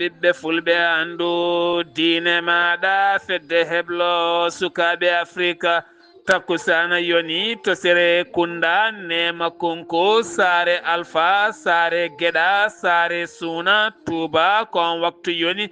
ɓiɓɓe fulɓe andu diine maɗa fedde heblo sukaɓe afrika takkusana yoni to sere kunda nema konko sare alpha sare gueɗa sare suuna touba kon waktu yoni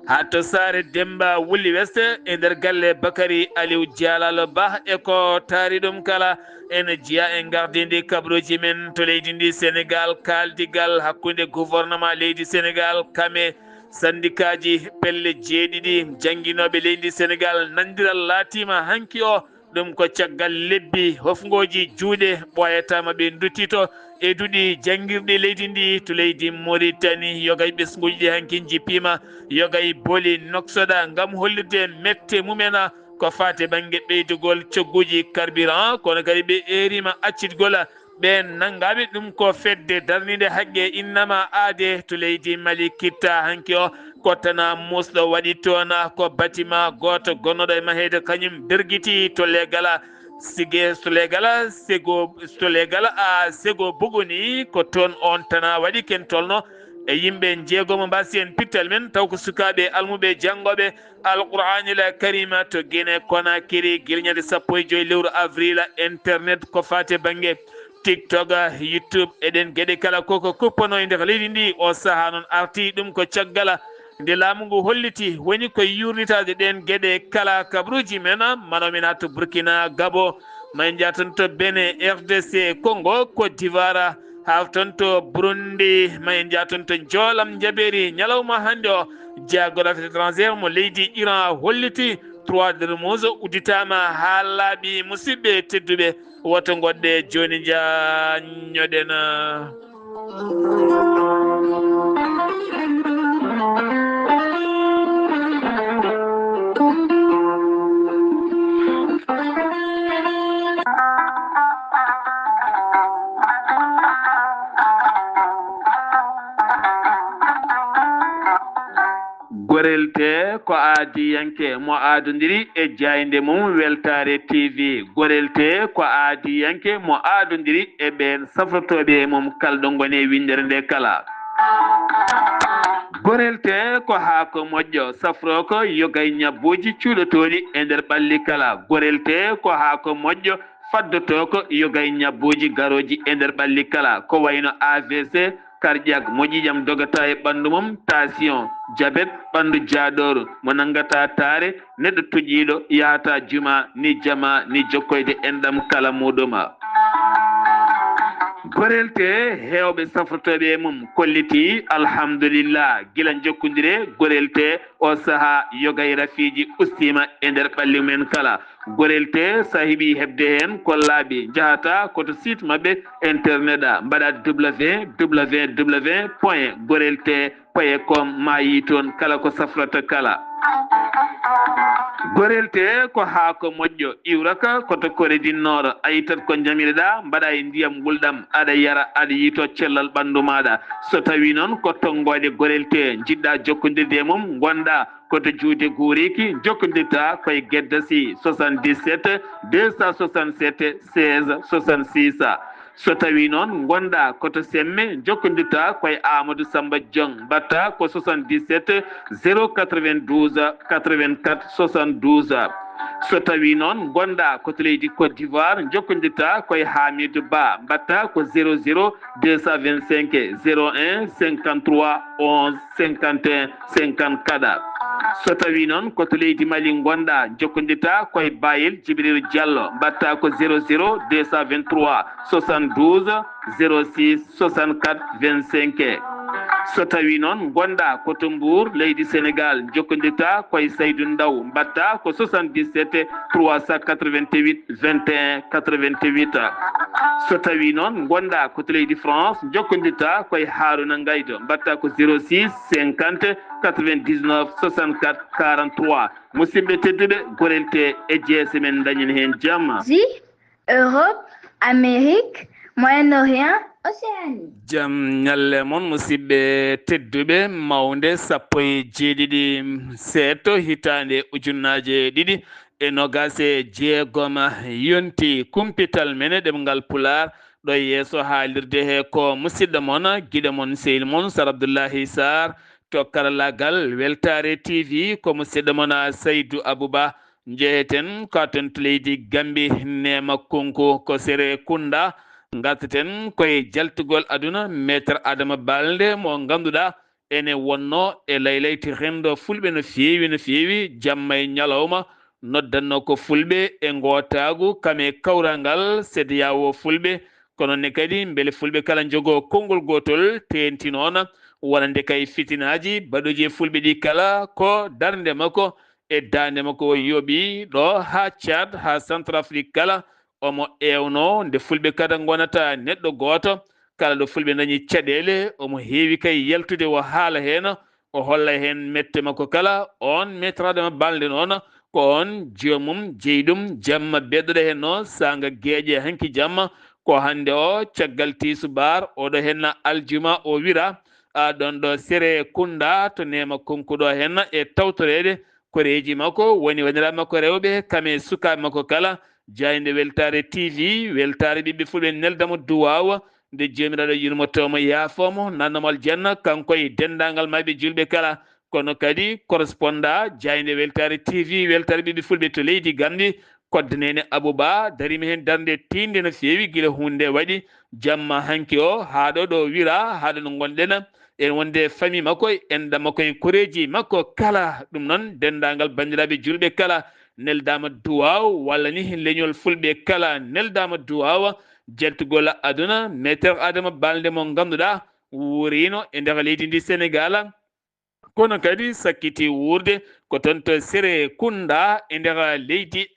hatto sare demba wulli weste e nder galle bakary aliou dialalo ba e ko taari ɗum kala ene jiya en gardidi kabruji men to leydi ndi sénégal kaldigal hakkude gouvernement leydi sénégal kame syndicat ji pelle jeeɗiɗi jangguinoɓe leydi sénégal nandiral laatima hanki o ɗum ko caggal lebbi hofgoji juuɗe ɓoyatama ɓe duttito e duuɗi janguirɗi leydi ndi to leydi mauritanie yogay ɓesguji ɗi hanki jippima yogay booli noksoɗa gam hollirde mette mumena ko fate banggue ɓeydugol cogguji carburant kono kadi ɓe erima accitgol ɓe nangaɓe ɗum ko fedde darnide haqqe innama aade to leydi mali kitta hanki o kottana musɗo waɗi toon ko bâtiment goto gonnoɗo e mahede kañum berguiti to legala sige to legala sego to legala a sego buguni ko toon on tana waɗi ken tolno e yimɓe jeegomo mbasi en pittal men taw ko sukaɓe almuɓe janggoɓe alqouranil karima to guine konakiri guilñade 15 lewru avril internet ko fate banggue tiktok youtube eɗen gueɗe kala koko kuppano e nder leydi ndi o saaha noon arti ɗum ko caggal nde laamu ngu holliti woni ko yurnitade ɗen gueɗe kala kabruji men manomin hatto burkina gabo may jaton to bene rdc congo côte d'ivoire hafton to burundi may jaton to joolam jaɓeri ñalawma hande o jeyagoɗo affaires étrangére mo leydi iran holliti 3 dermouse udditama ha laaɓi musidɓe tedduɓe woto goɗɗe joni jañoɗen gorelte ko aadiyanke mo aadodiri e jayde mum weltare tv gorelte ko aadiyanke mo aadodiri e ɓen safrotoɓe mum kalɗo goni windere nde kala gorelte ko haako moƴƴo safro ko yogay ñabbuji cuuɗotoɗi e nder ɓalli kala gorelte ko haako moƴƴo faddoto ko yogay ñabbuji garoji e nder ɓalli kala ko wayno avc cardiaque moƴƴijam dogata e ɓandu mum tension diabète ɓandu jaaɗoru mo nangata taare neɗɗo toƴƴiɗo yahata juma ni jama ni jokkoyde enɗam kala muɗuma gorelte hewɓe safrotoɓe mum kolliti alhamdulillah gila jokkodire gorelte o saaha yogay rafiji ustima e nder ɓalli men kala gorelte sa heeɓi hebde hen ko laaɓi jahata koto site mabɓe internet mbaɗa www point gorelte .com ma yi toon kala ko safrata kala gorelte ko haako moƴƴo iwraka koto koredinnoɗo a yittat ko jamireɗa mbaɗa e ndiyam gulɗam aɗa yara aɗa yito cellal ɓandu maɗa so tawi noon ko tonggode gorelte jiɗɗa jokkodirde e mum gonɗa koto juude guuriki jokkodirta koye gueddasi 77 267 16 66 so tawi noon gonɗa koto semme jokkodirta koye amadou samba diong mbatta ko 77 092 84 72 so tawi noon gonɗa koto leydi côte d'ivoire jokkodirta koye hamidou ba mbatta ko 00 225 01 53 11 51 54 so tawi noon koto leydi mali gonɗa jokkodirta koye bayel djibril diallo mbatta ko 00 223 72 06 64 25 so tawi noon gonɗa koto mbour leydi sénégal jokkodirta koye saydou ndaw mbatta ko 77 388 21 88 so tawi noon gonɗa koto leydi france jokkodirta koye haruna ngaydo mbatta ko 06 50 99 64 43 musidɓe tedduɓe gorelte e jeese men dañen hen jamma Europe, Amérique, Moyen-Orient, Océanie. Jam ñalle mon musidɓe tedduɓe mawde 17 seeto hitande ujunnaje ɗiɗi e nogase jeegom yonti kumpital mene ɗemgal pular ɗo yeeso haalirde he ko musidɗo mon guiɗo mon sehil mon Sar Abdoullahi Sarr to karallagal weltare tv ko musidɗo mona Saydou Abouba jeeten ko ton to leydi Gambi nema konko ko sere kunda garteten koye jaltugol aduna maître Adama Balde mo ganduɗa ene wonno e laylayti rendo fulɓe no feewi jamma e ñalawma noddanno ko fulɓe e ngotagu kame kawrangal CEDEAO fulɓe kono ne kadi beele fulɓe kala jogo konngol gotol tenti noon wonande kay fitinaji baɗoji fulɓe ɗi kala ko darde makko e dande makko yooɓi ɗo ha Tchad ha Centrafrique kala omo ewno nde fulɓe kada gonata neɗɗo goto kala ɗo fulɓe dañi caɗele omo heewi kay yaltude o haala hen o holla hen mette makko kala on maître Adama Balde noon ko on jomum jeyɗum jamma beddoɗo hen no sanga gueƴe hanki jamma ko hande o caggal tisubar oɗo henna aljuma o wira ɗon ɗo sere kunda to nema konkuɗo hen e tawtorede koreji makko woni waniraɓe makko rewɓe kame sukaɓe makko kala jayde weltare tv weltare ɓiɓɓe fulɓe neldamo duwawa nde jomiraɗo yurmotomo yaafomo nannomo aljanna kanko e dendagal mabɓe julɓe kala kono kadi correspondant jayde weltare tv weltare ɓiɓɓe fulɓe to leydi Gambie koddanene Abouba darimi hen darde tinde no feewi guila hunde waɗi jamma hanki o haɗo ɗo wira haɗo no gonɗen en wonde famille makko enɗam makko e koreji makko kala ɗum noon dendagal bandiraɓe julɓe kala neldama duwaw walla ni leñol fulɓe kala neldama duwawa jaltugol aduna maître Adama Balde mo ganduɗa wurino e nder leydi ndi Sénégal kono kadi sakkiti wurde ko toon to sere kunda e nder leydi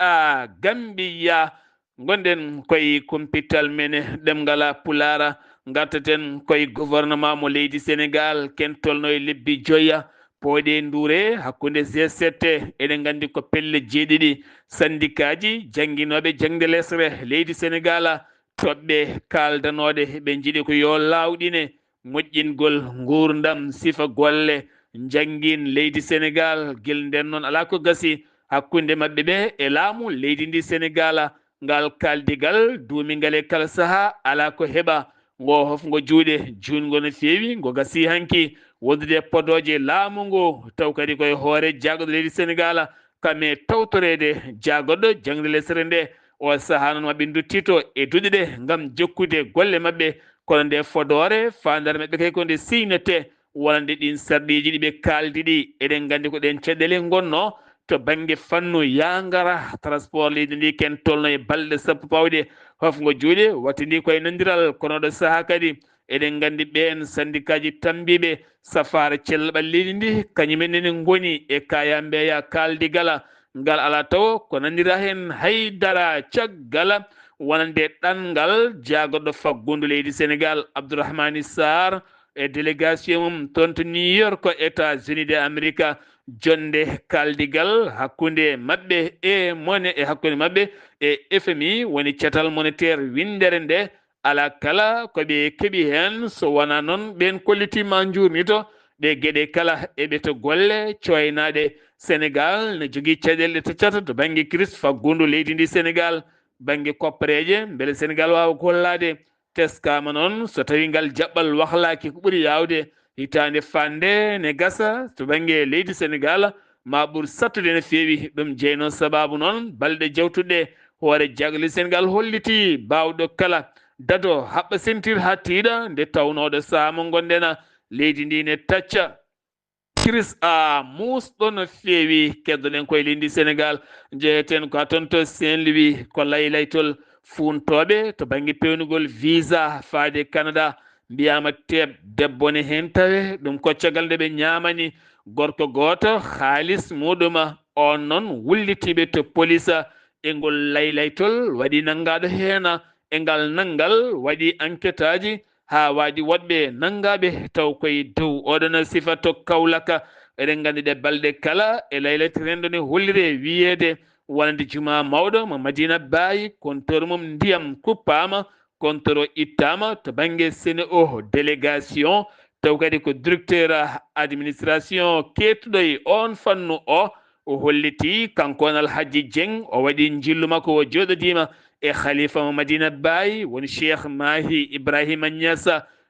Gambia gonɗen koye kumpital men ɗemgal Pulara gartaten koye gouvernement mo leydi Sénégal ken tolno e lebbi joyya pooɗe ndure hakkude G7 eɗen gandi ko pelle jeeɗiɗi syndicat ji jangguinoɓe jangde lesre leydi Sénégal toɓɓe kaldanoɗe ɓe jiiɗi ko yo lawɗine moƴƴingol gurdam sifa golle jangguin leydi Sénégal guel nden noon ala ko gasi hakkude mabɓe ɓe e laamu leydi ndi Sénégal ngal kaldigal duumigal e kala saaha ala ko heeɓa ngo hofgo juuɗe jungo no feewi ngo gasi hanki wondude podoje laamu ngu taw kadi koye hoore jaagoɗo leydi Sénégal kame tawtorede jaagoɗɗo jangde lesre nde o saaha noon mabɓe duttito e duɗe ɗe gam jokkude golle mabɓe kono nde fodore fandare mabɓe kay ko nde siynete wonande ɗin sarɗiji ɗiɓe kaldi ɗi eɗen gandi ko ɗen caɗele gonno to banggue fannu yangara transport leydi ndi ken tolno e balɗe sappo pawɗe hofgo juuɗe wattidi koye nodiral kono ɗo saaha kadi eɗen gandi ɓen syndicat ji tambiɓe safara cellal leydi ndi kañumen goni e kaya mbeya kaldigala ngal ala taw ko nandira hen haydara caggal wonande ɗangal jaagoɗɗo faggudu leydi Sénégal Abdourahmani Sarr e délégation mum toon to New York ko États-Unis d'Amérique jonde kaldigal hakkude mabɓe e mone e hakkude mabɓe e FMI woni cetal monétaire windere nde ala kala koɓe keeɓi hen so wona noon ɓen kollitima jurnito ɗe gueɗe kala eɓe to golle coynaɗe Sénégal ne jogui caɗele toccata to banggue crise faggudu leydi ndi Sénégal banggue koppareje beele Sénégal wawa gollade teskama noon so tawi ngal jaɓɓal wahlaki ko ɓuuri yawde hitande fande ne gasa to banggue leydi Sénégal ma ɓuur sattude no feewi ɗum jeyno sababu noon balɗe jawtuɗe hoore jagle Sénégal holliti bawɗo kala dado haɓɓa sentir ha tiiɗa nde tawnoɗo saaha mo gonɗen leydi ndi ne tacca crise musɗo no feewi keddoɗen koye leydi Sénégal jeeyeten ko toon to Saint-Louis ko laylaytol funtoɓe to banggue pewnugol visa faade Canada mbiyama teeb debbo ne hen tawe ɗum ko caggal nde ɓe ñamani gorko goto haalis muɗum on noon wullitiɓe to police e ngol laylaytol waɗi nanggaɗo hen e ngal nanggal waɗi enquête aji ha waɗi woɗɓe nanggaɓe taw koye dow oɗon sifa to Kaolack eɗen gandi ɗe balɗe kala e laylayti rendo ne hollire wiyede wonande juma mawɗo mo Madina Bayi compteur mum ndiyam kuppama compteur o ittama to banggue Sénéo délégation taw kadi ko directeur administration kettuɗo e on fannu o holliti kanko on Alhaji Dieng o waɗi jillu makko o joɗodima e khalifa mo Madina Bayi woni Cheikh Mahi Ibrahima Niass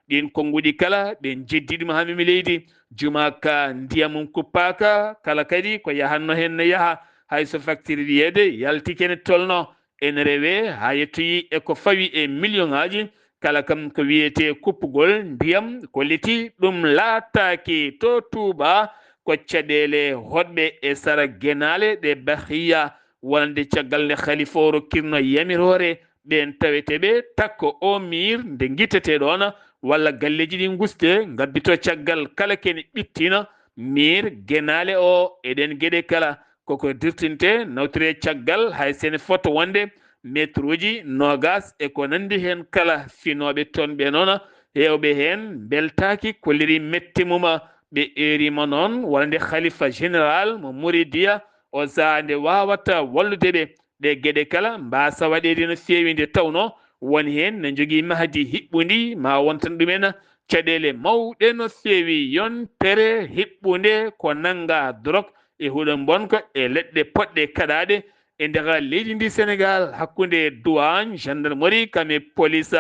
ɗin konguɗi kala ɗen jeddiɗima hamimi leydi juma ka ndiyamum kuppaka kala kadi ko yahanno hen ne yaha hayso facture wiyede yaltikene tolno en rewe ha yettoyi eko fawi e million ngaji kala kam ko wiyete kuppugol ndiyam ko leti ɗum laataki to Touba ko caɗele hoɗɓe e sara genale ɗe bahiya wonande caggal nde khalifa o rokkirno yamirore ɓen taweteɓe takko o mir nde guitteteɗo ona walla galleji ɗi guste gabbito caggal kala kene ɓittina mir genale o eɗen gueɗe kala koko dirtinte nawtire caggal hay sene foto wonde métre uji nogas e ko nandi hen kala finoɓe toon ɓe noon hewɓe hen beltaki kolliri metti muma ɓe erima noon wonande khalifa général mo Mouridiya o saa nde wawata walludeɓe ɗe gueɗe kala mbasa waɗede no fewi nde tawno woni hen ne jogui mahdi hiɓɓudi ma wontan ɗumen caɗele mawɗe no fewi yontere hiɓɓude ko nanga drog e huuɗo bonka e leɗɗe poɗɗe kaɗade e nder leydi ndi Sénégal hakkude douane gendarmerie kame police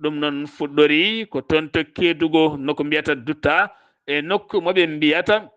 ɗum noon fuɗɗori ko toon to Kédougou noko mbiyata Dutta e nokku moɓe mbiyata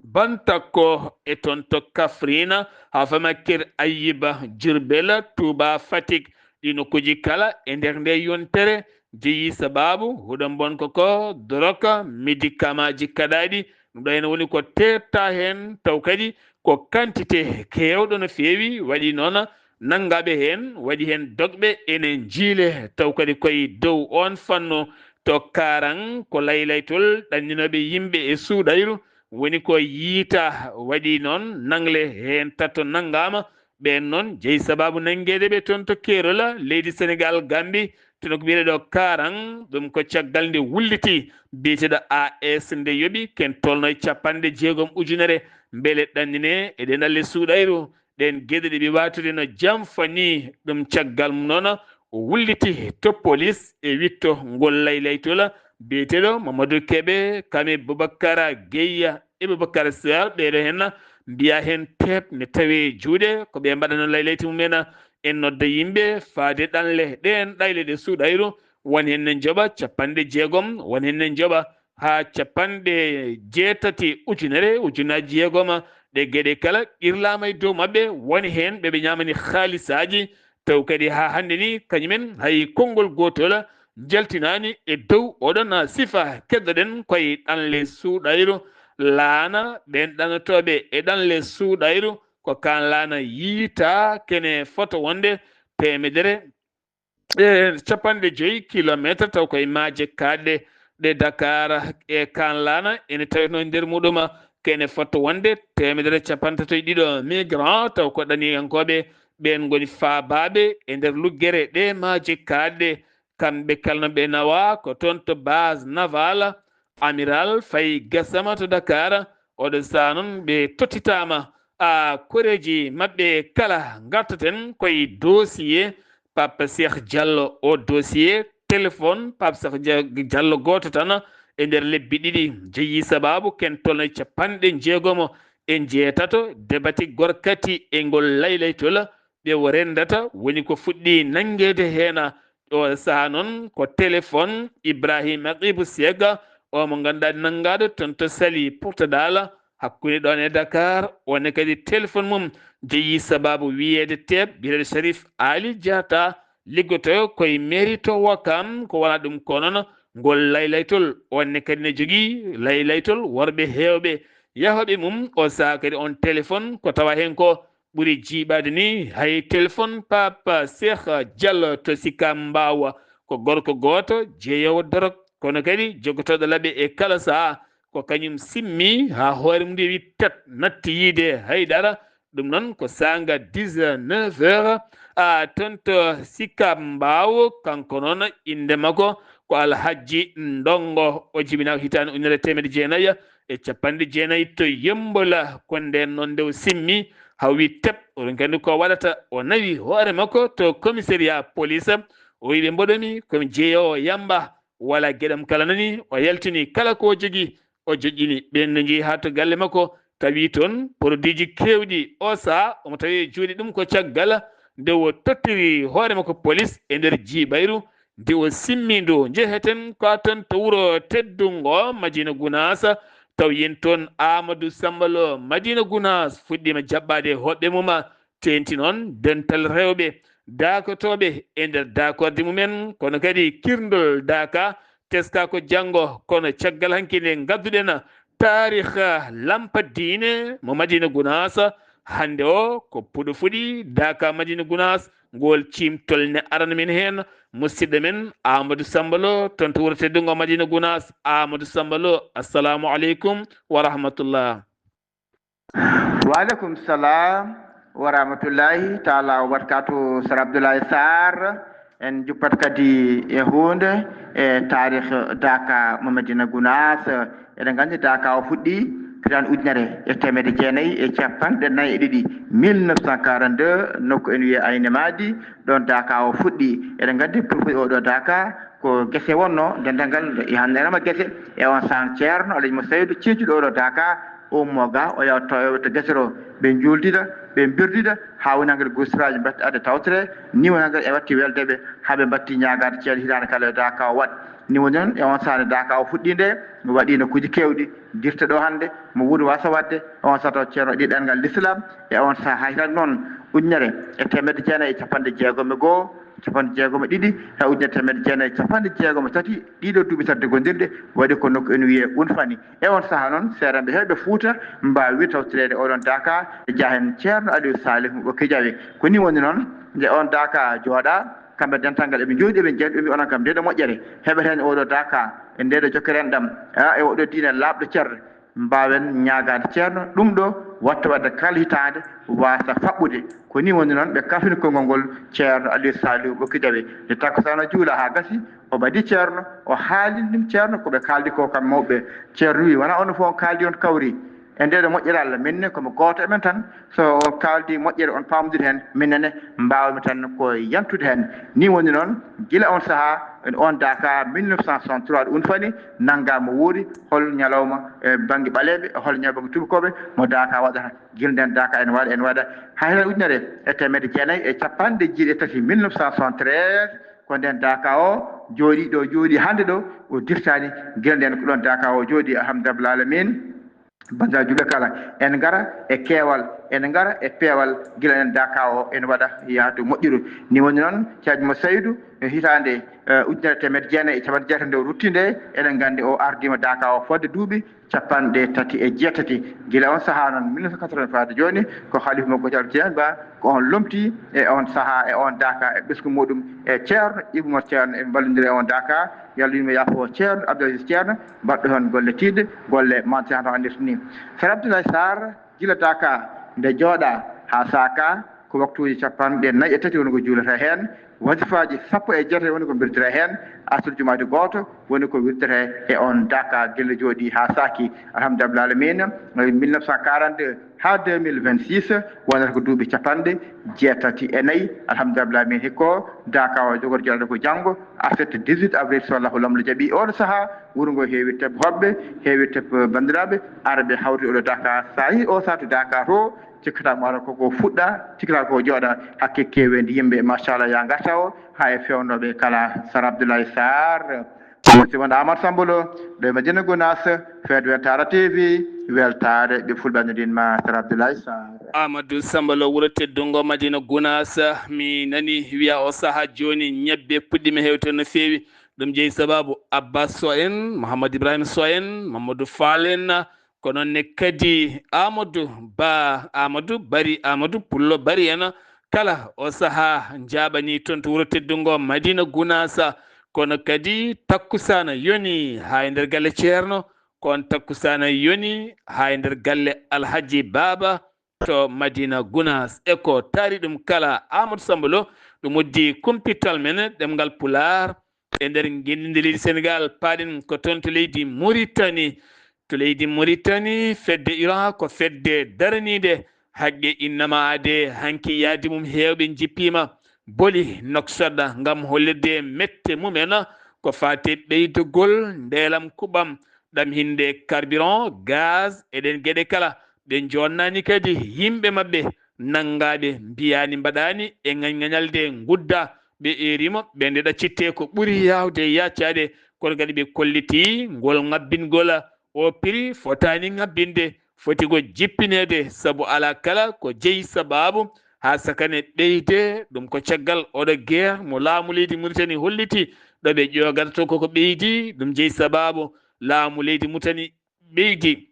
Bantakko e toon to Kaffrine ha fama Kir Ayiba Diourbel Touba Fatick ɗi nokkuji kala e nder nde yontere jeeyi sababu huuɗo bonka ko drogue médicament ji kaɗaɗi ɗum ɗo ene woni ko tetta hen taw kadi ko quantité kewɗo no fewi waɗi noon nangaɓe hen waɗi hen dogɓe ene jiile taw kadi koye dow on fanno to karan ko laylaytol ɗanninoɓe yimɓe e suuɗayru woni ko yiita waɗi noon nangle hen tatto nangama ɓen noon jeeyi sababu nanguedeɓe toon to Kerola leydi Sénégal Gambie tono ko wiyeɗo karan ɗum ko caggal nde wulliti biyeteɗo AS nde yooɓi ken tolno e 60 ujunere beele ɗannine eɗen alle suuɗayru ɗen gueɗe ɗe ɓe watude no jam fani ɗum caggal mum noon o wulliti to police e witto ngol laylaytola biyeteɗo Mamadou Kébé kame Boubacara Gueye e Boubacara Sarr ɓeɗo hen mbiya hen tep ne tawi juuɗe ko ɓe mbaɗano laylayti mumen en nodda yimɓe faade ɗanle ɗen ɗayle ɗe suuɗayru won hen ne jooɓa 60 won hen ne jooɓa ha 80 ujunaji jeegom ɗe gueɗe kala irlama e dow mabɓe woni hen ɓeɓe ñamani haalisaji taw kadi ha hande ni kañumen hay konngol gotol jaltinani e dow oɗon sifa keddoɗen koye ɗanle suuɗayru laana ɓen ɗanotoɓe e ɗanle suuɗayru ko kan laana yiita kene foto wonde 150 kilométre taw koye maaje kaɗɗe ɗe Dakar e kan laana ene tawino nder muɗum kene foto wonde 132 migrant taw ko ɗaniyankoɓe ɓen goni faabaɓe e nder luggere ɗe maaje kaɗɗe kamɓe kala no ɓe nawa ko toon to base naval amiral Faye Gassama to Dakar oɗo saa noon ɓe tottitama koreji mabɓe kala gartaten koye dossier Pape Cheikh Diallo o dossier téléphone Pape Cheikh Diallo goto tan e nder lebbi ɗiɗi jeeyi sababu ken tolno 60 debati gorkati e ngol laylaytol ɓe wo rendata woni ko fuɗɗi nangede hen o saha noon ko téléphone Ibrahima Ibou Sega o mo ganduɗa nangaɗo toon to Saly Portudal hakkude ɗon e Dakar wonne kadi téléphone mum jeeyi sababu wiyede teb biyeteɗo Sharif Ali Diatta liggoto koye mairie to Ouakam ko wona ɗum ko noon ngol laylaytol wonne kadi ne jogui laylaytol worɓe hewɓe yahoɓe mum o saha kadi on téléphone ko tawa hen ko ɓuuri jiiɓade ni hay téléphone Pape Cheikh Diallo to Sicap Mbao ko gorko goto jeeyowo dorog kono kadi jogotoɗo laaɓe e kala saaha ko kañum simmi ha hoore mum nde wi tat natti yiide haydara ɗum noon ko sanga 19 heures toon to Sicap Mbao kanko noon inde makko ko Alhaji Ndongo o jibinaka hitande 1990 to Yembola ko nden noon nde o simmi hawi teb oɗon gandi ko waɗata o nawi hoore makko to commissariat police o wi ɓe mboɗomi komi jeeyowo yamba wala gueɗam kala nani o yaltini kala ko jogui o joƴƴini ɓen no jeeyi ha to galle makko tawi toon produit ji kewɗi o saaha omo tawi juuɗe ɗum ko caggal nde o tottiri hoore makko police e nder jiiɓayru nde o simmindo jeheten ko ton to wuro teddungo Madina Gounass taw yen toon Amadou Sambalo Madina Gounass fuɗɗima jaɓɓade hoɓɓe muma tenti noon dental rewɓe dakotoɓe e nder dakorde mumen kono kadi kirndol daka teska ko janggo kono caggal hanki nde gadduɗen tarikh lampa diine mo Madina Gounass hande o ko puɗo fuɗi daka Madina Gounass ngol cimtol ne arana men hen musidɗo men Amadou Sambalo toon to wuro teddungo Madina Gounass. Amadou Sambalo, assalamu aleykum wa rahmatullah. Wa alaikum salam wa rahmatullahi taala wa barakatuh. Sir Abdoulaye Sarr en juppat kadi e hunde e tarikh daka mo Madina Gounass. eɗen gandi daka o fuɗɗi pitan ujunere e temedde jeenayyi e capanɗe nayyi e ɗiɗi 1942 nokku en wiye Ayne Madi ɗon daka o fuɗɗi. eɗen gandi fuɗɗi oɗo daka ko guese wonno dendagal hannerama guese e on san ceerno Alaji Mo Seydou cincuɗo oɗo daka ummoga o yawta to guesero ɓe juldida ɓe birdida ha woni hankkadi gusiraji batti adde tawtere ni woni hankkadi e watti weldeɓe haaɓe batti ñagade ceeɗe hitande kala e daka o waɗ ni woni noon e on sane daka o fuɗɗi nde mi waɗino kuuji kewɗi dirta ɗo hande mo wuuri wasa wadde on sato ceerno ɗi ɗengal l'islam e on saaha hay tan noon ujunere e temedde jeenayyi e capanɗe jeegom e goho capanɗe jeegom e ɗiɗi ha ujunere temedde jeenayyi capanɗe jeegom e tati ɗiɗo duuɓi tati gondirɗe waɗi ko nokku en wiye Unfani e on saaha noon seeranɓe hewɓe Fouta mbawi wirtawtirede oɗon daka e jaahen ceerno Aliou Salif mo Ɓokki Diawe ko ni woni noon nde on daka jooɗa kamɓe dental ngal eɓe jooɗi eɓe jeeɗi ɓe onon kam ndeɗo moƴƴere heɓeten oɗo daka e ndeɗo jokkeren ɗam e oɗo diine labɗo ceerno mbawen ñagade ceerno ɗum ɗo watta wadde kala hitande wasa faɓɓude ko ni woni noon ɓe kafini konngol ngol ceerno Aliou Salif Ɓokki Diawe nde takkusana juula ha gasi o ɓadi ceerno o haalinɗum ceerno koɓe kaldi ko kam mawɓe ceerno wi wona ono fof on kaldi on kawri e ndeɗo moƴƴere Allah minne komi goto emen tan so on kaldi moƴƴere on pamodiri hen minnene mbawmi tan ko yantude hen ni woni noon guila on saaha on daka 1963 ɗo Unfani nanggama wuuri hol ñalawma e banggue ɓaleɓe e hol ñalawma banggue tubakoɓe mo daka waɗata guila nden daka en waɗa hay hen ujunere e temedde jeenayyi e capanɗe jeeɗi e tati 1973 ko nden daka o jooɗi ɗo jooɗi hande ɗo o dirtani guila nden ko ɗon daka o jooɗi alhamdulillah alamin bandal juɓe kala en gara e keewal en gara e peewal gila en daka o en waɗa yaadu moƴƴiru ni woni noon ceerno Mo Seydou hitande ujunere temedde jeenayyi e capanɗe jeetati nde o rutti nde eɗen gandi o ardima daka o fodde duuɓi capanɗe tati e jeetati gila on saaha noon 1980 faade joni ko halifa makko Ceerno Tijani Ba ko on lomti e on saaha e on daka e ɓesgu muɗum e ceerno Ibou ceerno e ballodiri e on daka yallah yimɓe yaafo ceerno Abdoul Aziz ceerno mbaɗɗo toon golle tidde golle mantata to andirta ni Sir Abdoulaye Sarr gila daka nde jooɗa ha saaka ko waktuji capanɗe nayyi e tati woni ko juulata hen wasifaji sappo e jeetati woni ko birdira hen asr jumadi goto woni ko wirdete e on daka guila jooɗi ha saaki alhamdulillah alamina 1942 ha 2026 wonata ko duuɓi capanɗe jeetati e nayyi alhamdulillah alamina hikko daka o jogori joɗade ko janggo aset 18 avril so allahu lamɗo jaaɓi oɗo saaha wuuro ngo heewi tebbe hoɓɓe heewi tebbe bandiraɓe araɓe hawri oɗo daka sa yi o satu daka to cikkata maro koko fuɗɗa cikkata ko jooɗa hakke kewendi yimɓe machallah ya garta o ha e fewnoɓe kala Sir Abdoulaye Sarr si won Amadou Sambalo ɗo Madina Gounass feede weltare TV weltare ɓe fulɓanodinma Sir Abdoulaye Sarr. Amadou Sambalo wuro teddungo Madina Gounass mi nani wiya o saaha joni ñebbe puɗɗima hewte no fewi ɗum jeeyi sababu Abbas Sow en Mouhamadou Ibrahima Sow en Mamadou Fall en ko noonne kadi Amadou Bari Amadou Pullo Bari en kala o saaha jaɓani toon to wuro teddungo Madina Gounass kono kadi takkusana yoni ha e nder galle ceerno kon takkusana yoni ha e nder galle Alhaji Baba to Madina Gounass e ko taari ɗum kala Amadou Sambalo ɗum woddi kumpital men ɗemgal Pular e nder guindinde leydi Sénégal paaɗen ko toon to leydi Mauritanie fedde Iran ko fedde daranide haqqe innama ade hanki yaadi mum hewɓe jippima boli noksoɗa ngam hollirde mette mumen ko fate ɓeydogol ndeelam kuɓam ɗam hinde carburant gaz eɗen gueɗe kala ɓe jonnani kadi yimɓe mabɓe nangaɓe mbiyani mbaɗani e ŋañalde gudda ɓe erima ɓe ndeɗa citte ko ɓuri yawde yaccade kono kadi ɓe kolliti ngol ngabbingol o prix fotani ngabbinde foti ko jippinede sabu ala kala ko jeeyi sababu ha sakane ɓeyde ɗum ko caggal oɗo guerre mo laamu leydi Mauritanie holliti ɗo ɓe ƴogata to koko ɓeydi ɗum jeeyi sababu laamu leydi Mauritanie ɓeydi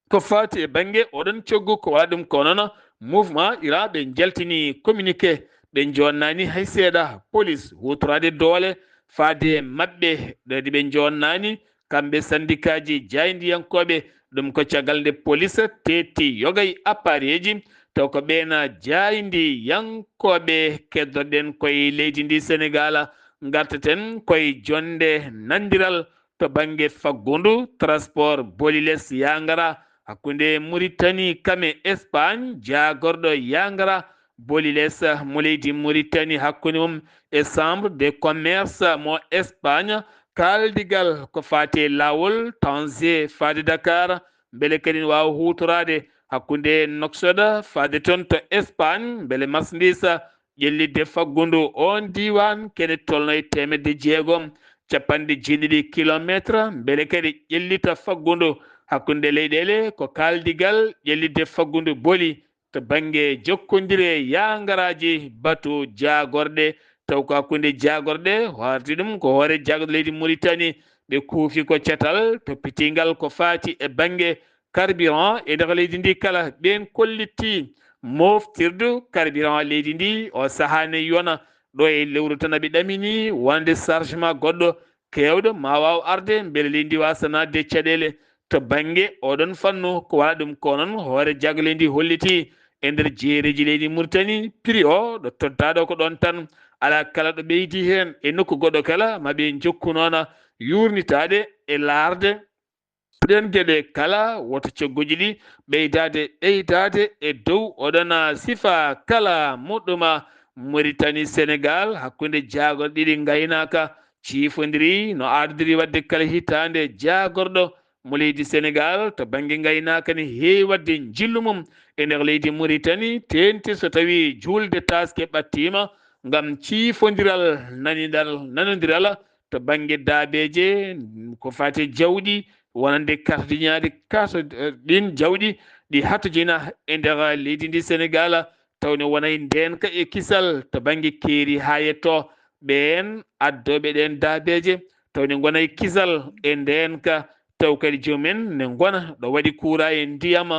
ko fati e banggue oɗon coggu ko waɗa ɗum ko noon mouvement ira ɓe jaltini communiqué ɓe jonnani hay seeɗa police hutorade doole faade mabɓe ɗoɗi ɓe jonnani kamɓe syndicat ji jaydiyankoɓe ɗum ko caggal nde police tetti yogay appareil ji taw ko ɓeena jaydiyankoɓe keddoɗen koye leydi ndi Sénégal gartaten koye jonde nandiral to banggue faggudu transport boliles yangara hakkude Mauritanie kame Espagne jagorɗo yangara boliles mo leydi Mauritanie hakkude mum e chambre de commerce mo Espagne kaldigal ko fati lawol Tanger fade Dakar beele kadi wawa hutorade hakkude Nouakchott fade toon to Espagne beele marchandise ƴellidde faggudu on diwan kene tolno e 650 kilométre beele kadi ƴellita faggudu hakkude leyɗele ko kaldigal ƴellidde faggudu booli to banggue jokkodire yangaraji batu jagorɗe taw ko hakkude jagorɗe warti ɗum ko hoore jagorɗe leydi Mauritanie ɓe kuufi ko cetal toppitigal ko fati e banggue carburant e nder leydi ndi kala ɓen kolliti moftirdu carburant leydi ndi o sahane yona ɗo e lewru tan aɓe ɗamini wonde chargement goɗɗo kewɗo ma waw arde beele leydi ndi wasanade caɗele to banggue oɗon fannu ko waɗa ɗum ko noon hoore jagle ndi holliti e nder jeereji leydi Mauritanie prix o ɗo toddaɗo ko ɗon tan ala kala ɗo ɓeydi hen e nokku goɗɗo kala maɓe jokku noon yurnitade e larde ɗen gueɗe kala woto cogguji ɗi ɓeydade e dow oɗon sifa kala muɗɗuma Mauritanie Sénégal hakkude jagorɗo ɗiɗi gaynaka cifodiri no ardiri wadde kala hitande jagorɗo mo leydi Sénégal to banggue gaynaka ne heewi wadde jillu mum e nder leydi Mauritanie tenti so tawi julde taske ɓattima gam cifodiral nanodiral to banggue daabeje ko fati jawɗi wonande kardiñade kaso ɗin jawɗi ɗi hattojina e nder leydi ndi Sénégal tawne wonay ndenka e kisal to banggue keeri ha yetto ɓen addoɓe ɗen daabeje tawne gonay kisal e ndenka taw kadi jomumen ne gona ɗo waɗi kuura e ndiyam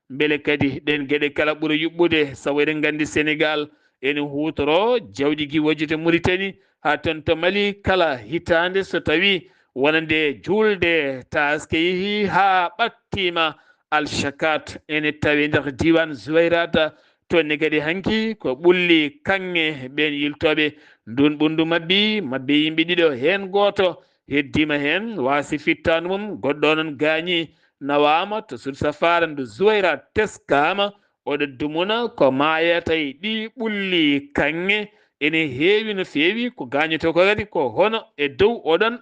beele kadi ɗen gueɗe kala ɓuura yuɓɓude sabu eɗen gandi Sénégal ene hutoro jawɗi gi wojjete Mauritanie ha ton to Mali kala hitande so tawi wonande julde taske yeehi ha ɓattima alchakat ene tawi nder diwan Zouayrata tonne kadi hanki ko ɓulli kanŋe ɓen yiltoɓe ndun ɓundu mabbe yimɓe ɗiɗo hen goto heddima hen wasi fittanu mum goɗɗo noon gaañi nawama to Sud Safara ndu Zouayra teskama oɗo dumuna ko mayata e ɗi ɓulli kanŋe ene heewi no feewi ko gañoto ko kadi ko hono e dow oɗon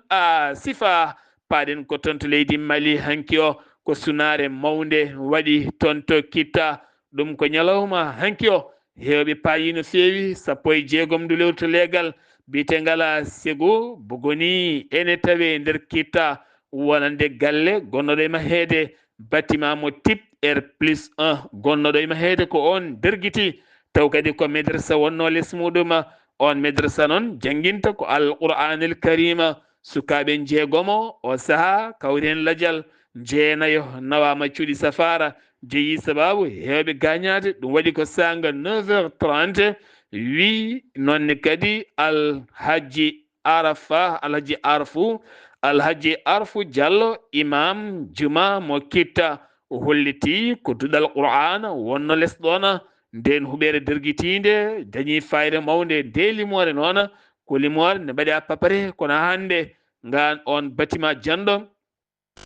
sifa paɗen ko toon to leydi Mali hanki o ko sunare mawde waɗi toon to Kitta ɗum ko ñalawma hanki o hewɓe payi no feewi 16 ndu lewru to leegal biyetegal Ségou Bogoni ene tawe nder Kitta wonande galle gonnoɗo e mahede bâtiment mo type R+1 gonnoɗo e mahede ko on derguiti taw kadi ko madrasa wonno less muɗum on madrasa noon jangguinta ko Al-Qur'anil Karima sukaɓe jeegomo o saaha kawri hen ladial jeenayo nawama cuuɗi safara jeeyi sababu hewɓe gañade ɗum waɗi ko sanga 9h30 wi nonne kadi alhaji arfu Diallo imam juma mo Kitta o holliti ko duɗal Qur'an wonno less ɗon nden huɓere derguitinde dañi fayida mawde nde limore noon ko limore ne mbaɗi a papare kono hande ngan on bâtiment janɗo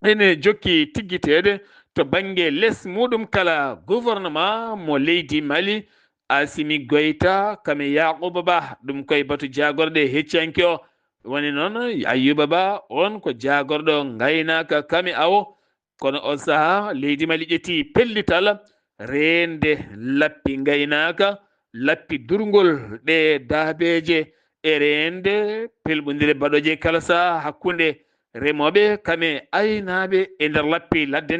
ene jokki tiggitede to banggue less muɗum kala gouvernement mo leydi Mali Assimi Goïta kame Yakuba Ba ɗum koye batu jagorɗe heccanki o woni noon Ayuba Ba on ko jagorɗo gaynaka kame awo kono o saaha leydi Mali ƴetti pellital rende lappi gaynaka lappi durgol ɗe daabeje rende pelbondire baɗoje kala sa hakkunde remoɓe kame aynaɓe e nder lappi ladde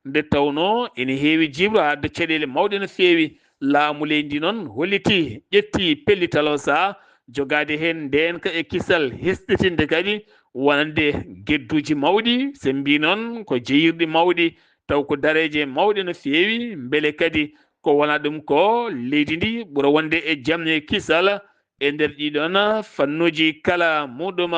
nde tawno ene heewi jibro adde caɗele mawɗe no feewi laamu leydi noon holliti ƴetti pellital o sa jogade hen nden ka e kisal hesɗitinde kadi wonande gedduji mawɗi se mbi noon ko jeyirɗi mawɗi taw ko dareje mawɗe no feewi beele kadi ko wona ɗum ko leydi ndi ɓuura wonde e jaam e kisal e nder ɗiɗon fannuji kala muɗum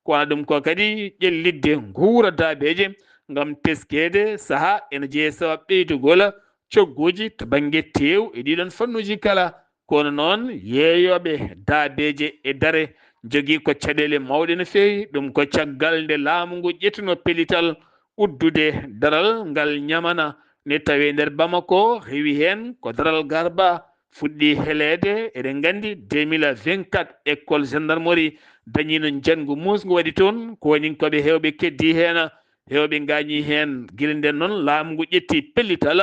ko wona ɗum ko kadi ƴellidde guura daabeje ngam teskede saaha ene jeeya sabab ɓeydugol cogguji to banggue tew e ɗiɗon fannuji kala kono noon yeeyoɓe daabeje e dare jogui ko caɗele mawɗe no fewi ɗum ko caggal nde laamu ngu ƴettuno pellital uddude daral ngal ñamana ne tawi nder Bamako heewi hen ko daral Garba fuɗɗi helede eɗen gandi 2024 école gendarmerie dañino janggu musgu waɗi toon ko woni koɓe hewɓe keddi hen hewɓe gañi hen guila nden noon laamu ngu ƴetti pellital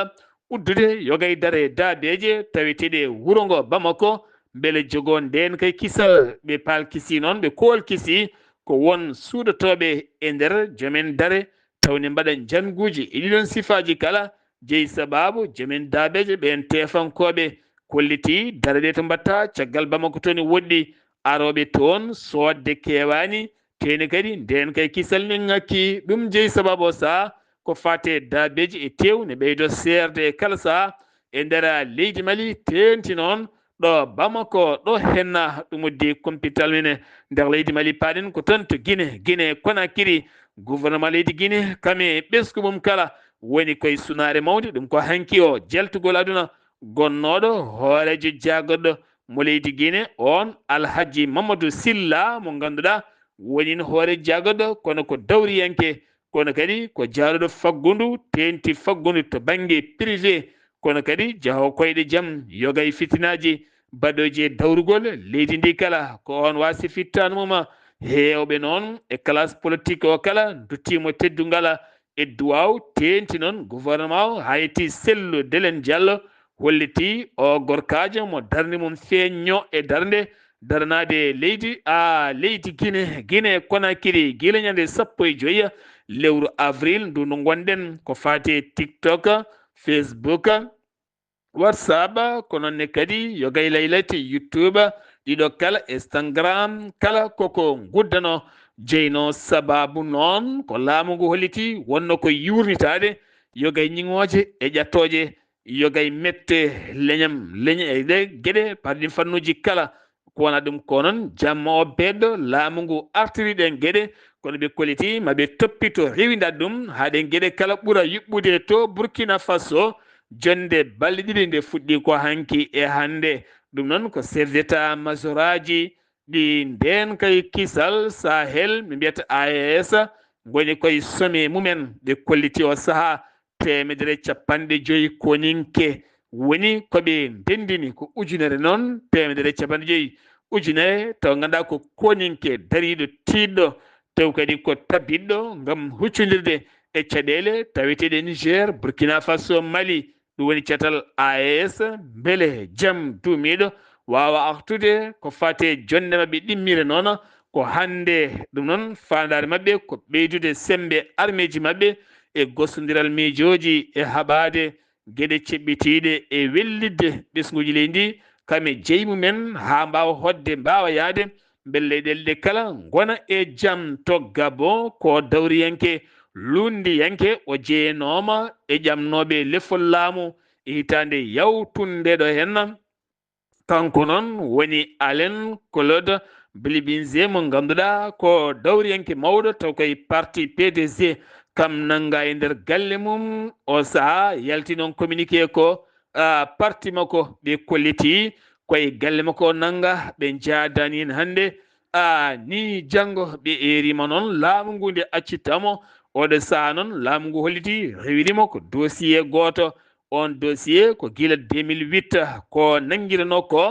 uddude yogay dare daabeje taweteɗe wuuro ngo Bamako beele jogo nden kay kisal ɓe palkisi noon ɓe kolkisi ko won suuɗotoɓe e nder joomen dare tawne mbaɗa janguji e ɗiɗon sifaji kala jeeyi sababu joomen daabeje ɓen tefankoɓe kolliti dare ɗe to mbatta caggal Bamako toon woɗɗi aroɓe toon sodde kewani teni kadi nden kay kisal ni ngakki ɗum jeeyi sababu o sa ko fate daabeji e tew ne ɓeydo serde e kala sa e nder leydi Mali tenti noon ɗo Bamako ɗo henna ɗum uddi kompital mine nder leydi Mali paɗen ko tan to Guinée Conakry gouvernement leydi Guinée kame ɓesgu mum kala woni koye sunare mawde ɗum ko hanki o jaltugol aduna gonnoɗo hoorejo jagoɗɗo mo leydi Guinée on Alhaji Mamadou Silla mo ganduɗa woni hoore jagoɗɗo kono ko dawriyanke kono kadi ko jaaruɗo faggudu tenti faggudu to banggue privé kono kadi jaaho koyɗe jaam yogay fitinaji baɗoji e dawrugol leydi ndi kala ko on wasi fittano muma hewɓe noon e classe politique o kala duttimo teddungal e duwaw tenti noon gouvernement o hayti Cellou Dalein Diallo holliti o gorkajo mo darde mum feeño e darde darnade leydi Guinée Conakry guila ñande 15 lewru avril ndu no gonɗen ko fati TikTok Facebook WhatsApp ko noonne kadi yogay laylati YouTube ɗiɗo kala Instagram kala koko guddano jeyno sababu noon ko laamu ngu holliti wonno ko yurnitade yogay ñiŋoje e ƴattoje yogay mette leñam e ɗe gueɗe parɗi fannuji kala ko wona ɗum ko noon jamma o beddo laamu ngu artiri ɗen gueɗe kono ɓe kolliti maɓe toppito rewidade ɗum haɗen gueɗe kala ɓuura yuɓɓude to Burkina Faso jonde balɗe ɗiɗi nde fuɗɗi ko hanki e hande ɗum noon ko chef d'état major aji ɗi nden kay kisal Sahel ɓe mbiyata AES goni koye some mumen ɓe kolliti o saaha 150 koninke woni koɓe ndendini ko ujunere noon 150 ujunere taw ganduɗa ko koninke dariɗo tiɗɗo taw kadi ko tabbiɗɗo ngam huccodirde e caɗele taweteɗe Niger Burkina Faso Mali ɗum woni catal AES beele jaam duumiɗo wawa artude ko fate jonde mabɓe ɗimmire noon ko hande ɗum noon fandare mabɓe ko ɓeydude sembe armeji mabɓe e gosodiral miijoji e haɓade gueɗe ceɓɓitiɗe e wellidde ɓesguji leydi kame jeeyi mumen ha mbawa hodde mbawa yaade beele leyɗele ɗe kala gona e jaam to Gabon ko dawriyanke lundiyanke o jeenoma e ƴamnoɓe lefol laamu e hitande yawtunde ɗo henna kanko noon woni Alain Claude Bilibinze mo ganduɗa ko dawriyanke mawɗo taw koye parti PDC kam nanga e nder galle mum o saaha yalti noon communiqué ko parti makko ɓe kolliti koye galle makko nanga ɓe jaadani hen hande ni janggo ɓe erima noon laamu ngu nde accittamo oɗo saaha noon laamu ngu holliti rewirimo ko dossier goto on dossier ko guila 2008 ko nanguirano ko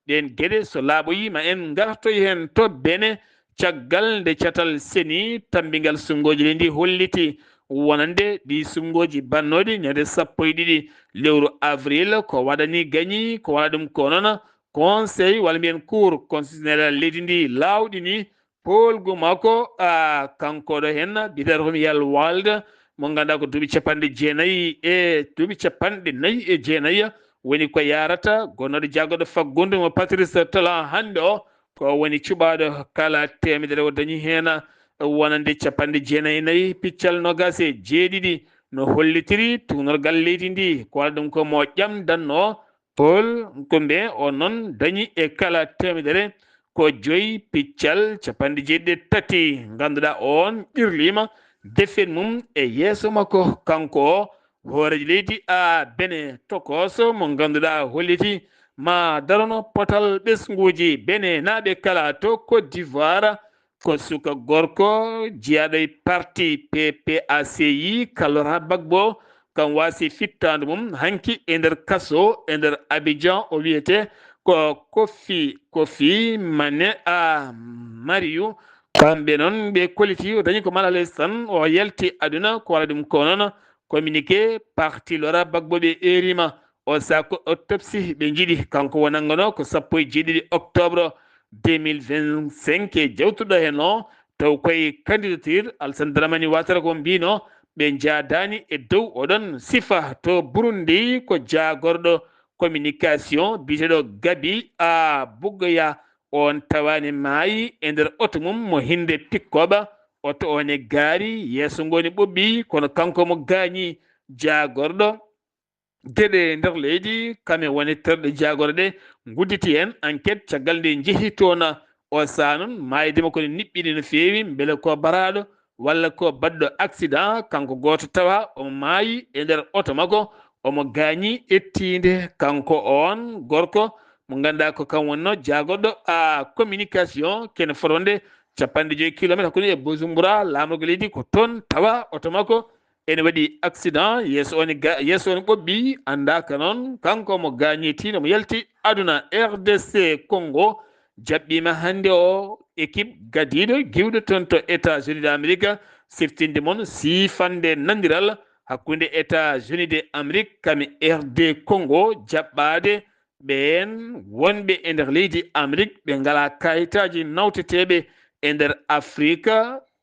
ɗen gueɗe so laaɓoyima en gartoy hen to bene caggal nde catal seni tambigal sungoji ɗe ndi holliti wonande ɗi sungoji bannoɗi ñande 12 lewru avril ko waɗani gagni ko waɗa ɗum ko noon conseil wala mbiyen cour constitutionnel leydi ndi lawɗi ni polgu makko kankoɗo hen biteɗo komi yal walde mo ganduɗa ko duuɓi capanɗe jeenayyi e duuɓi capanɗe nayyi e jeenayyi woni ko yarata gonnoɗo jaggoɗo faggude mo Patrice Talon hande o ko woni cuɓaɗo kala temedere o dañi hen wonande capanɗe jeenayyi nayyi piccal nogas e jeeɗiɗi no hollitiri tunorgal leydi ndi ko waɗa ɗum ko mo ƴamdanno Paul Nkumbe o noon dañi e kala temedere ko 5 piccal capanɗe jeeɗiɗi tati ganduɗa on ɓirlima defet mum e yeeso makko kanko o hoorejo leydi Benin tokoso mo ganduɗa holliti ma darono potal ɓesguji Benin naɓe kala to Côte d'Ivoire ko suka gorko jeeyaɗo e parti PPACI Kalora Bagbo kam wasi fittande mum hanki e nder kaso e nder Abidjan o wiyete ko Kofi Mane Mariou kamɓe noon ɓe kolliti o dañi ko malales tan o yalti aduna ko wala ɗum ko noon communiqué parti Laurent Gbagbo ɓe erima o sako autopsie ɓe jiiɗi kanko wonangono ko 17 octobre 2025 e jawtuɗo hen o taw koye candidature Alassane Dramane Ouattara ko mbino ɓe jaadani e dow oɗon sifa to Burundi ko jagorɗo communication biteɗo Gabi Bugoya on tawani maayi e nder oto mum mo hinde pikkoɓa oto one gaari yeeso ngoni ɓoɓɓi kono kanko mo gaañi jagorɗo gueɗe nder leydi kame woni terɗe jagorɗe ɗe gudditi hen enquête caggal nde jeehi toon o saa noon maayidema kone niɓɓiɗi no feewi beele ko baraɗo walla ko baɗɗo accident kanko goto tawa omo maayi e nder oto makko omo gaañi ettinde kanko on gorko mo ganduɗa ko kam wonno jagorɗo communication kene fotonde 50 kilométre hakkude e Bujumbura laamugo leydi ko toon tawa oto makko ene waɗi accident yeeso one ɓoɓɓi andaka noon kanko mo gaañitino mo yalti aduna. RDC Congo jaɓɓima hande o équipe gadiɗo giwɗo toon to États-Unis d'Amérique siftinde moon sifande nandiral hakkude États-Unis de Amérique kami RD Congo jaɓɓade ɓen wonɓe e nder leydi Amérique ɓe ngala kayitaji nawteteɓe e nder Afrique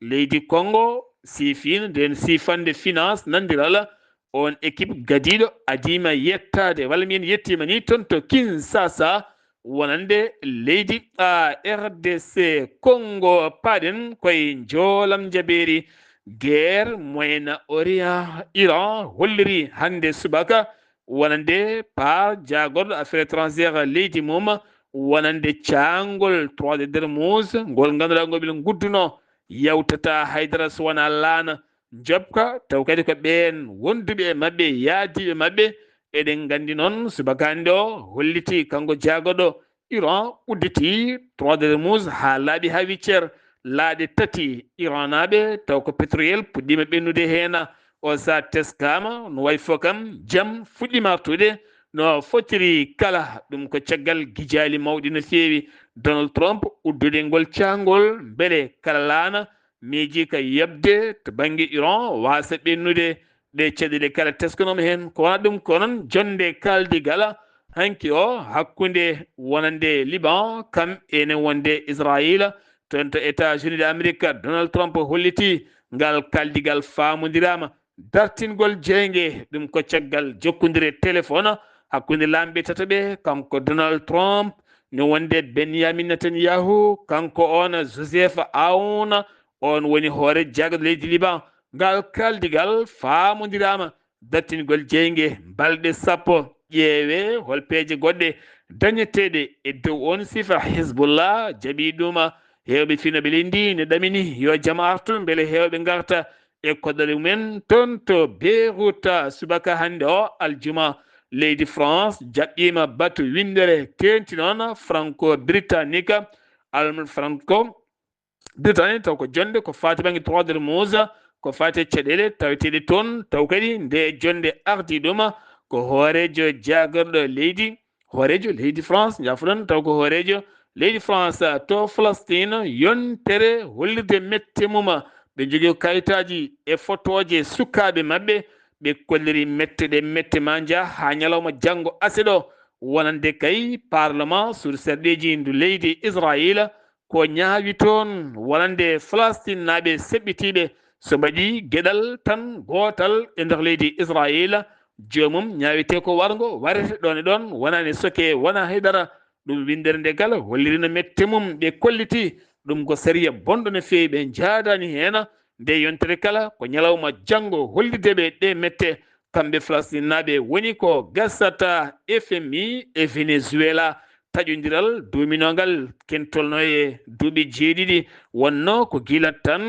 leydi Congo sifino nden sifande finance nandiral on équipe gadiɗo adima yettade walla mbiyen yettima ni toon to Kinshasa wonande leydi RDC Congo paɗen koye joolam jaɓeri guerre Moyen-Orient Iran holliri hande subaka wonande par jagorɗo affaire étrangère leydi mum wonande caangol 3 de Mermoz ngol ganduɗa ngoɓel gudduno yawtata haydara so wona laana jobka taw kadi ko ɓen wonduɓe e mabɓe yaadiɓe mabɓe eɗen gandi noon subaka hande o holliti kanko jagorɗo Iran udditi 3 de Mermoz ha laaɓi ha wiccer laaɗe tati Iran naɓe taw ko pétrolier puɗɗima ɓennude hen o sa teskama no way fo kam jaam fuɗɗima artude no fotiri kala ɗum ko caggal guijali mawɗi no feewi Donald Trump uddude ngol caangol beele kala laana miiji ka yebde to banggue Iran wasa ɓennude ɗe caɗele kala teskanoma hen ko wona ɗum ko noon jonde kaldigal hanki o hakkude wonande Liban kam ene wonde Israël toon to États-Unis d'Amérique Donald Trump holliti ngal kaldigal famodirama dartingol jeygue ɗum ko caggal jokkodire téléphone hakkude lamɓe tataɓe kanko Donald Trump no wonde Benjamin Netanyahu kanko on Joseph Aoun on woni hoore jagɗo leydi Liban ngal kaldigal famodirama dartingol jeygue balɗe 10 ƴeewe hol peeje goɗɗe dañeteɗe e dow on sifa Hezbollah jaaɓi ɗum hewɓe finoɓe leydi ne ɗamini yo jaam artu beele hewɓe garta e koɗɗole mumen toon to Beyrouth subaka hande o aljuma leydi France jaɓɓima batu windere tenti noon franco britannique franco britannique taw ko jonde ko fati banggue 3 de Mermoz ko fati caɗele taweteɗe toon taw kadi nde jonde ardi ɗum ko hoorejo jagorɗo leydi France jafuɗon taw ko hoorejo leydi France to Palestine yontere hollirde mette mum ɓe jogui kayitaji e photoje sukaɓe mabɓe ɓe kolliri mette ɗe mette manja ha ñalawma janggo aseɗo wonande kay parlement sur serɗeji ndu leydi israila ko ñaawi toon wonande Palestine naaɓe seɓɓitiɓe so mbaɗi gueɗal tan gotal e nder leydi israila jomum ñaawite ko wargo warete ɗon e ɗon wonani soke wona haydara ɗum windere nde gal hollirino mette mum ɓe kolliti ɗum ko sariya bonɗo no fewi ɓe jaadani hen nde yontere kala ko ñalawma janggo hollideɓe ɗe mette kamɓe Palestine naaɓe woni ko gasata FMI e Venezuela taƴodiral duminogal kentolno e duuɓi jeeɗiɗi wonno ko gila tan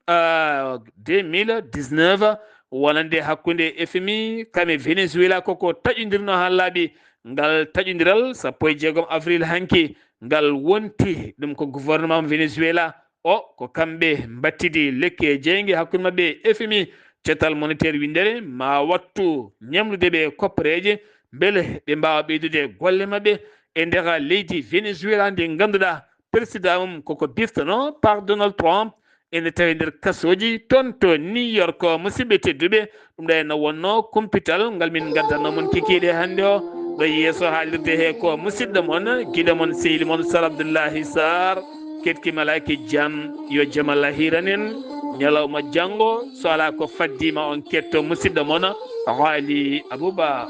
2019 wonande hakkude FMI kame Venezuela koko taƴodirno ha laaɓi ngal taƴodiral 16 avril hanki ngal wonti ɗum ko gouvernement Venezuela o ko kamɓe mbattidi lekki e jeygue hakkude mabɓe FMI cetal monétaire windere ma wattu ñamlude ɓe koppareje beele ɓe mbawa ɓeydude golle mabɓe e nder leydi Venezuela nde ganduɗa président mum koko biftano par Donald Trump ene tawi nder kasoji toon to New York musidɓe tedduɓe ɗum ɗa no wonno kumpital ngal min gaddanno mon kikiɗe hannde o ɗo yeeso haalirde he ko musidɗo moon guiɗo moon sehili moon Sar Abdoullahi Sarr ketki malaki jaam yo jaam Allah hiranen ñalawma janggo so ala ko faddima on ketto musidɗo moon Ghali Abouba